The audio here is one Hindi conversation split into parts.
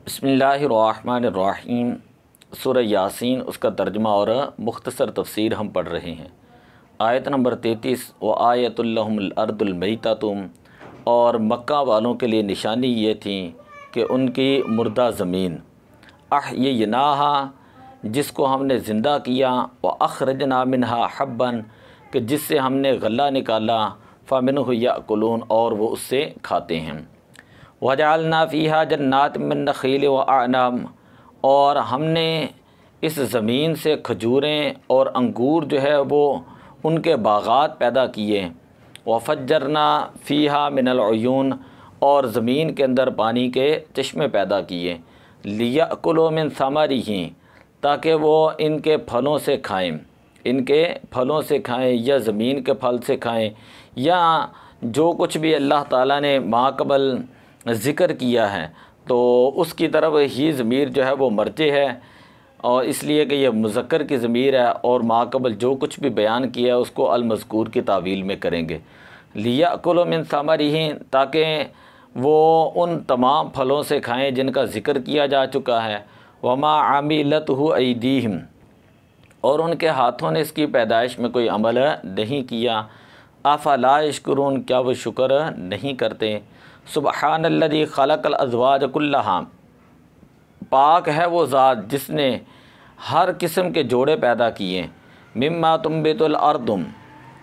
बिस्मिल्लाहिर्रहमानिर्रहीम। सूरह यासीन उसका तर्जुमा और मुख्तसर तफसीर हम पढ़ रहे हैं। आयत नंबर 33 व आयतुल्लहुमुल अर्दुल मैततुम, और मक्का वालों के लिए निशानी ये थी कि उनकी मुर्दा ज़मीन अहययनाहा, जिसको हमने ज़िंदा किया, व अखरजना मिनहा हब्बन, कि जिससे हमने गल्ला निकाला, फ़मिनहु याकुलून, और वो उससे खाते हैं। वजअलना फ़ीहा जन्नात मिन नख़ील व अअनाब, और हमने इस ज़मीन से खजूरें और अंगूर जो है वो उनके बागात पैदा किए। वफ़ज्जरना फ़ीहा मिनल उयून, और ज़मीन के अंदर पानी के चश्मे पैदा किए। लियअकुलू मिन समरिही, ताकि वो इनके फलों से खाएं, इनके फलों से खाएं, या ज़मीन के फल से खाएं, या जो कुछ भी अल्लाह ताला ने माक़बल ज़िक्र किया है तो उसकी तरफ ही ज़मीर जो है वो मर्जे है, और इसलिए कि यह मुज़क्कर की ज़मीर है, और माक़बल जो कुछ भी बयान किया है उसको अल-मज़कूर की तावील में करेंगे। लियअकुलू मिन समरिही, ताकि वो उन तमाम फलों से खाएँ जिनका ज़िक्र किया जा चुका है। वमा आमिलतहु अयदीहिम, और उनके हाथों ने इसकी पैदाइश में कोई अमल नहीं किया। अफ़ला यशकुरून, क्या वो शुक्र नहीं करते। सुबहानल्लज़ी खलक़ल अज़वाज कुल्लहा, पाक है वो ज़ात जिसने हर किस्म के जोड़े पैदा किए। मिम्मा तुम्बितुल अर्दुम,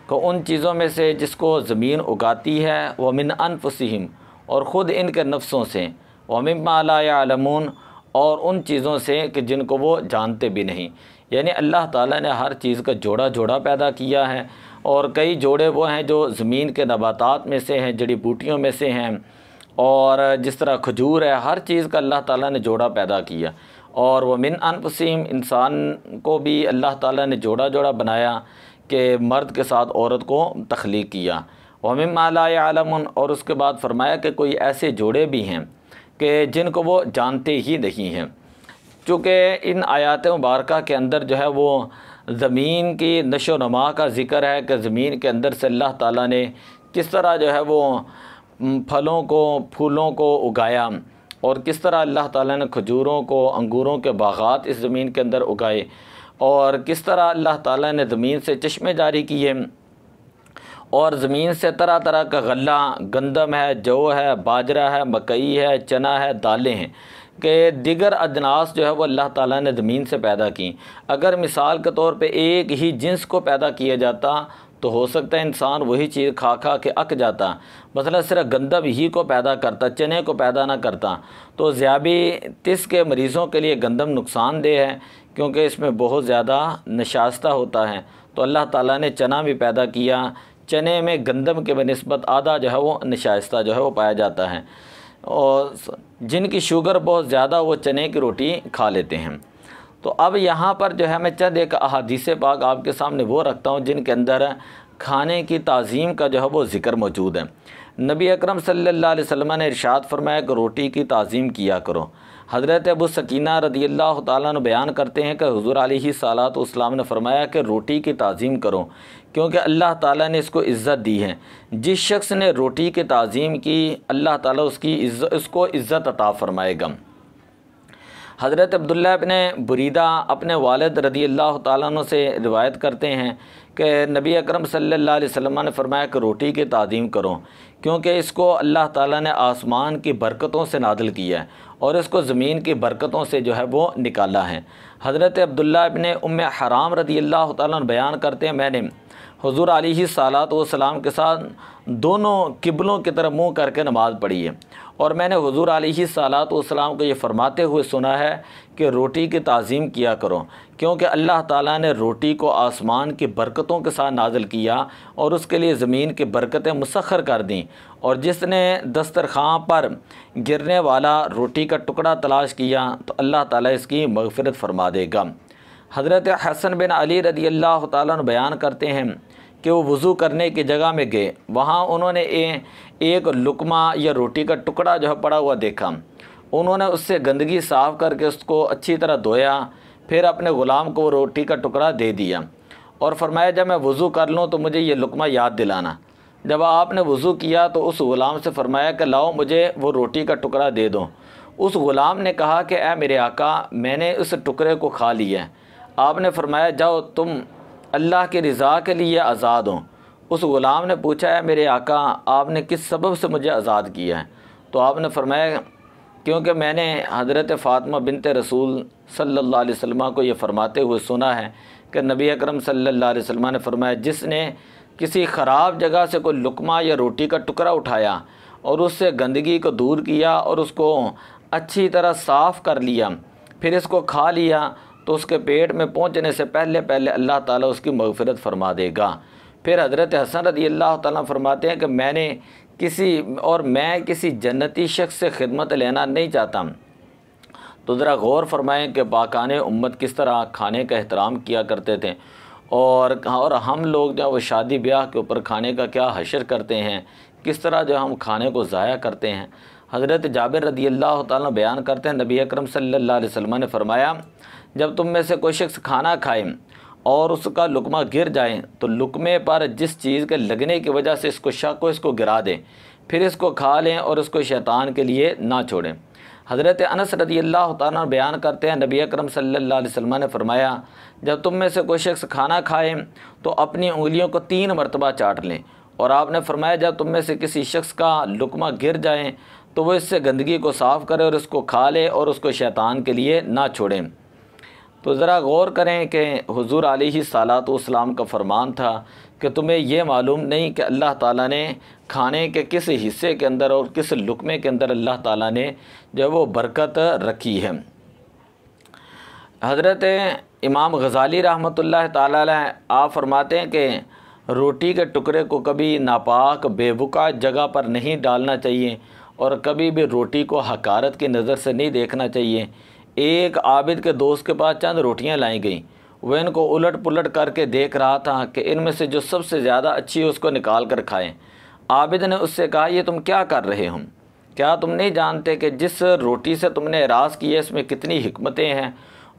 को उन चीज़ों में से जिसको ज़मीन उगाती है। व मिन अनफुसिहिम, और ख़ुद इनके नफ्सों से। व मिम्मा ला यअलमून, और उन चीज़ों से कि जिनको वो जानते भी नहीं। यानी अल्लाह ताला ने हर चीज़ का जोड़ा जोड़ा पैदा किया है, और कई जोड़े वो हैं जो ज़मीन के नबातात में से हैं, जड़ी बूटियों में से हैं, और जिस तरह खजूर है, हर चीज़ का अल्लाह ताला ने जोड़ा पैदा किया। और वह मिन अनफुसिहिम, इंसान को भी अल्लाह ताला ने जोड़ा जोड़ा बनाया कि मर्द के साथ औरत को तख्लीक किया। व मिम्मा ला यअलमून, और उसके बाद फरमाया कि कोई ऐसे जोड़े भी हैं कि जिनको वो जानते ही नहीं हैं। चूँकि इन आयात मुबारका के अंदर जो है वो ज़मीन की नशो नमा का ज़िक्र है कि ज़मीन के अंदर से अल्लाह ताला ने किस तरह जो है वो फलों को, फूलों को उगाया, और किस तरह अल्लाह ताला ने खजूरों को, अंगूरों के बागात इस ज़मीन के अंदर उगाए, और किस तरह अल्लाह ताला ने ज़मीन से चश्मे जारी किए, और ज़मीन से तरह तरह का गल्ला, गंदम है, जौ है, बाजरा है, मकई है, चना है, दालें हैं, कि दिगर अजनास जो है वो अल्लाह ताला ने ज़मीन से पैदा की। अगर मिसाल के तौर पे एक ही जिन्स को पैदा किया जाता तो हो सकता है इंसान वही चीज़ खा खा के अक जाता। मसलन सिर्फ गंदम ही को पैदा करता, चने को पैदा ना करता, तो ज़ियाबीतिस के मरीज़ों के लिए गंदम नुकसानदेह है, क्योंकि इसमें बहुत ज़्यादा नशास्ता होता है। तो अल्लाह ताला ने चना भी पैदा किया। चने में गंदम के बनिस्बत आधा जो है वो नशास्ता जो है वो पाया जाता है, और जिनकी शुगर बहुत ज़्यादा वो चने की रोटी खा लेते हैं। तो अब यहाँ पर जो है मैं चंद एक अहादीस पाक आपके सामने वो रखता हूँ जिनके अंदर खाने की ताज़ीम का जो है वो ज़िक्र मौजूद है। नबी अकरम सल्लल्लाहु अलैहि वसल्लम ने इरशाद फरमाया कि रोटी की ताज़ीम किया करो। हज़रत अबू सकीना रदियल्लाहु ताला अन्हु बयान करते हैं कि हुज़ूर अलैहिस्सलातु वस्सलाम ने फरमाया कि रोटी की ताज़ीम करो, क्योंकि अल्लाह ताला ने इसको इज़्ज़त दी है। जिस शख्स ने रोटी की ताज़ीम की, अल्लाह ताला उसको इज़्ज़त अता फ़रमाएगा। हज़रत अब्दुल्लाह इब्न बुरीदा अपने वालिद रदियल्लाहु ताला अन्हु से रिवायत करते हैं कि नबी अकरम सल्लल्लाहु अलैहि वसल्लम ने फरमाया कि रोटी की ताज़ीम करो, क्योंकि इसको अल्लाह ताला ने आसमान की बरकतों से नादिल किया है, और इसको ज़मीन की बरकतों से जो है वो निकाला है। हज़रत अब्दुल्लाह इब्न उम्मे हराम रदियल्लाहु ताला अन्हु बयान करते हैं, मैंने हुज़ूर अलैहिस्सलातु वस्सलाम के साथ दोनों किबलों की तरफ मुँह करके नमाज़ पढ़ी है, और मैंने हुज़ूर अलैहिस्सलातु वस्सलाम को ये फ़रमाते हुए सुना है कि रोटी की ताज़ीम किया करो, क्योंकि अल्लाह ताला ने रोटी को आसमान की बरकतों के साथ नाज़िल किया, और उसके लिए ज़मीन की बरकतें मुसख्खर कर दी। और जिसने दस्तरखां पर गिरने वाला रोटी का टुकड़ा तलाश किया तो अल्लाह ताला इसकी मग़फ़िरत फ़रमा देगा। हज़रत हसन बिन अली रदियल्लाहु ताला अन्हु बयान करते हैं कि वो वज़ू करने की जगह में गए, वहाँ उन्होंने एक लुकमा या रोटी का टुकड़ा जो है पड़ा हुआ देखा। उन्होंने उससे गंदगी साफ़ करके उसको अच्छी तरह धोया, फिर अपने ग़ुलाम को वो रोटी का टुकड़ा दे दिया, और फरमाया जब मैं वज़ू कर लूँ तो मुझे ये लुकमा याद दिलाना। जब आपने वज़ू किया तो उस ग़ुलाम से फ़रमाया कि लाओ मुझे वो रोटी का टुकड़ा दे दो। उस ग़ुलाम ने कहा कि ए मेरे आका, मैंने उस टुकड़े को खा लिया है। आपने फरमाया जाओ तुम अल्लाह की रज़ा के लिए आज़ाद हो। उस ग़ुलाम ने पूछा है मेरे आका, आपने किस सबब से मुझे आज़ाद किया है? तो आपने फरमाया क्योंकि मैंने हज़रत फ़ातिमा बिनत रसूल सल्लल्लाहु अलैहि वसल्लम को ये फ़रमाते हुए सुना है कि नबी अकरम सल्लल्लाहु अलैहि वसल्लम ने फरमाया, जिसने किसी ख़राब जगह से कोई लुक़मा या रोटी का टुकड़ा उठाया और उससे गंदगी को दूर किया और उसको अच्छी तरह साफ़ कर लिया, फिर इसको खा लिया, तो उसके पेट में पहुँचने से पहले पहले अल्लाह ताला उसकी मग़फ़िरत फ़रमा देगा। फिर हज़रत हसन रज़ी अल्लाह ताला फरमाते हैं कि मैं किसी जन्नती शख्स से खिदमत लेना नहीं चाहता। तो ज़रा गौर फरमाएँ कि पाकाने उम्मत किस तरह खाने का एहतराम किया करते थे, और हम लोग जो वो शादी ब्याह के ऊपर खाने का क्या हशर करते हैं, किस तरह जो हम खाने को ज़ाया करते हैं। हज़रत जाबिर रज़ी अल्लाह ताला बयान करते हैं, नबी अकरम सल्लल्लाहु अलैहि वसल्लम ने फरमाया, जब तुम में से कोई शख्स खाना खाए और उसका लुक़मा गिर जाए तो लुक़मे पर जिस चीज़ के लगने की वजह से इसको शक हो, इसको गिरा दें, फिर इसको खा लें और उसको शैतान के लिए ना छोड़ें। हज़रत अनस रज़ी अल्लाह ताला बयान करते हैं, नबी अकरम सल्लल्लाहु अलैहि वसल्लम ने फरमाया, जब तुम में से कोई शख्स खाना खाए तो अपनी उंगलियों को 3 मरतबा चाट लें। और आपने फरमाया, जब तुम में से किसी शख्स का लुक़मा गिर जाए तो वो इससे गंदगी को साफ़ करे और इसको खा ले और उसको शैतान के लिए ना छोड़ें। तो ज़रा गौर करें कि हुज़ूर अलैहिस्सलातु वस्सलाम का फरमान था कि तुम्हें ये मालूम नहीं कि अल्लाह ताला ने खाने के किस हिस्से के अंदर और किस लुक़मे के अंदर अल्लाह ताला ने जो वो बरकत रखी है। हज़रत इमाम गज़ाली रहमतुल्लाह ताला अलैह आप फरमाते हैं कि रोटी के टुकड़े को कभी नापाक बेवुका जगह पर नहीं डालना चाहिए और कभी भी रोटी को हकारत की नज़र से नहीं देखना चाहिए। एक आबिद के दोस्त के पास चंद रोटियां लाई गईं, वह इनको उलट पुलट करके देख रहा था कि इनमें से जो सबसे ज़्यादा अच्छी है उसको निकाल कर खाएं। आबिद ने उससे कहा, ये तुम क्या कर रहे हो? क्या तुम नहीं जानते कि जिस रोटी से तुमने एराज़ की है इसमें कितनी हिकमतें हैं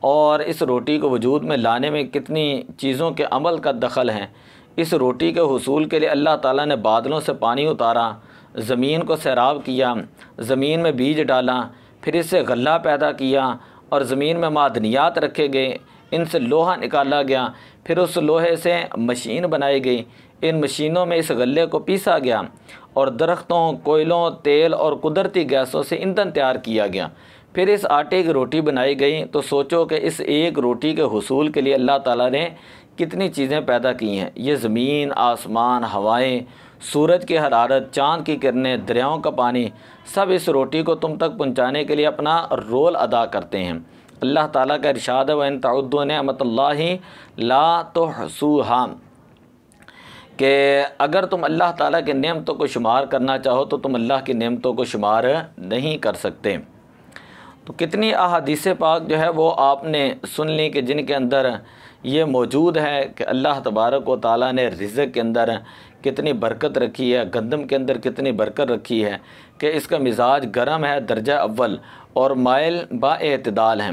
और इस रोटी को वजूद में लाने में कितनी चीज़ों के अमल का दखल है। इस रोटी के हुसूल के लिए अल्लाह ताला ने बादलों से पानी उतारा, ज़मीन को सैराब किया, ज़मीन में बीज डाला, फिर इससे गल्ला पैदा किया और ज़मीन में मादनियात रखे गए, इनसे लोहा निकाला गया, फिर उस लोहे से मशीन बनाई गई, इन मशीनों में इस गल्ले को पीसा गया और दरख्तों, कोयलों, तेल और कुदरती गैसों से ईंधन तैयार किया गया, फिर इस आटे की रोटी बनाई गई। तो सोचो कि इस एक रोटी के हुसूल के लिए अल्लाह ताला ने कितनी चीज़ें पैदा की हैं। ये ज़मीन, आसमान, हवाएं, सूरज की हरारत, चाँद की किरणें, दरियाओं का पानी, सब इस रोटी को तुम तक पहुँचाने के लिए अपना रोल अदा करते हैं। अल्लाह ताला का इरशाद है, व इन तअद्दू निअमतल्लाहि ला तुहसूहा, कि अगर तुम अल्लाह ताला की नेमतों को शुमार करना चाहो तो तुम अल्लाह की नेमतों को शुमार नहीं कर सकते। तो कितनी अहादीस पाक जो है वो आपने सुन ली कि जिनके अंदर ये मौजूद है कि अल्लाह तबारक व तआला ने रिज़्क़ के अंदर कितनी बरकत रखी है, गंदम के अंदर कितनी बरकत रखी है कि इसका मिजाज गर्म है दर्जा अव्वल और माइल बाएतदाल है,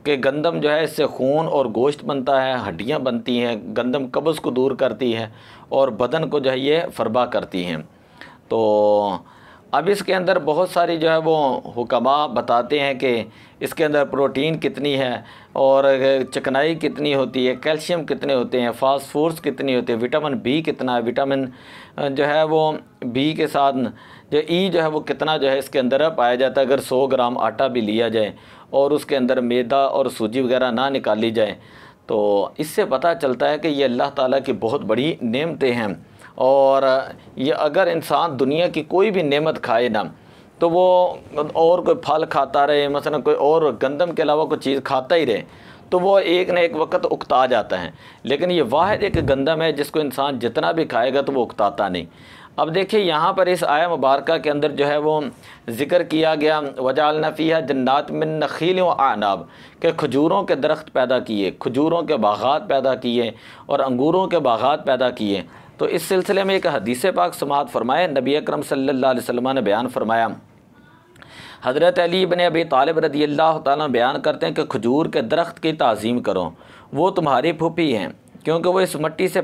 कि गंदम जो है इससे खून और गोश्त बनता है, हड्डियाँ बनती हैं, गंदम कब्ज़ को दूर करती है और बदन को जो है ये फरबा करती हैं। तो अब इसके अंदर बहुत सारी जो है वो हुक्मा बताते हैं कि इसके अंदर प्रोटीन कितनी है और चिकनाई कितनी होती है, कैल्शियम कितने होते हैं, फास्फोरस कितनी होती है, विटामिन बी कितना है, विटामिन जो है वो बी के साथ जो ई जो है वो कितना जो है इसके अंदर पाया जाता है। अगर 100 ग्राम आटा भी लिया जाए और उसके अंदर मैदा और सूजी वगैरह ना निकाली जाए तो इससे पता चलता है कि ये अल्लाह ताला की बहुत बड़ी नेमतें हैं। और ये अगर इंसान दुनिया की कोई भी नेमत खाए ना तो वो और कोई फल खाता रहे, मसलन कोई और गंदम के अलावा कोई चीज़ खाता ही रहे तो वो एक न एक वक्त उकता जाता है। लेकिन ये वाहिद एक गंदम है जिसको इंसान जितना भी खाएगा तो वो उकताता नहीं। अब देखिए यहाँ पर इस आया मुबारका के अंदर जो है वो ज़िक्र किया गया, वजालना फ़ीहा जन्नात मिन नखील व आनाब, के खजूरों के दरख्त पैदा किए, खजूरों के बागात पैदा किए और अंगूरों के बागात पैदा किए। तो इस सिलसिले में एक हदीस पाक समात फरमाए, नबी अकरम सल्लल्लाहु अलैहि वसल्लम ने बयान फरमाया, हज़रत अली इब्न अबी तालिब रज़ी अल्लाह ताला बयान करते हैं कि खजूर के दरख्त की ताज़ीम करो, वो तुम्हारी फूफी हैं क्योंकि वो इस मिट्टी से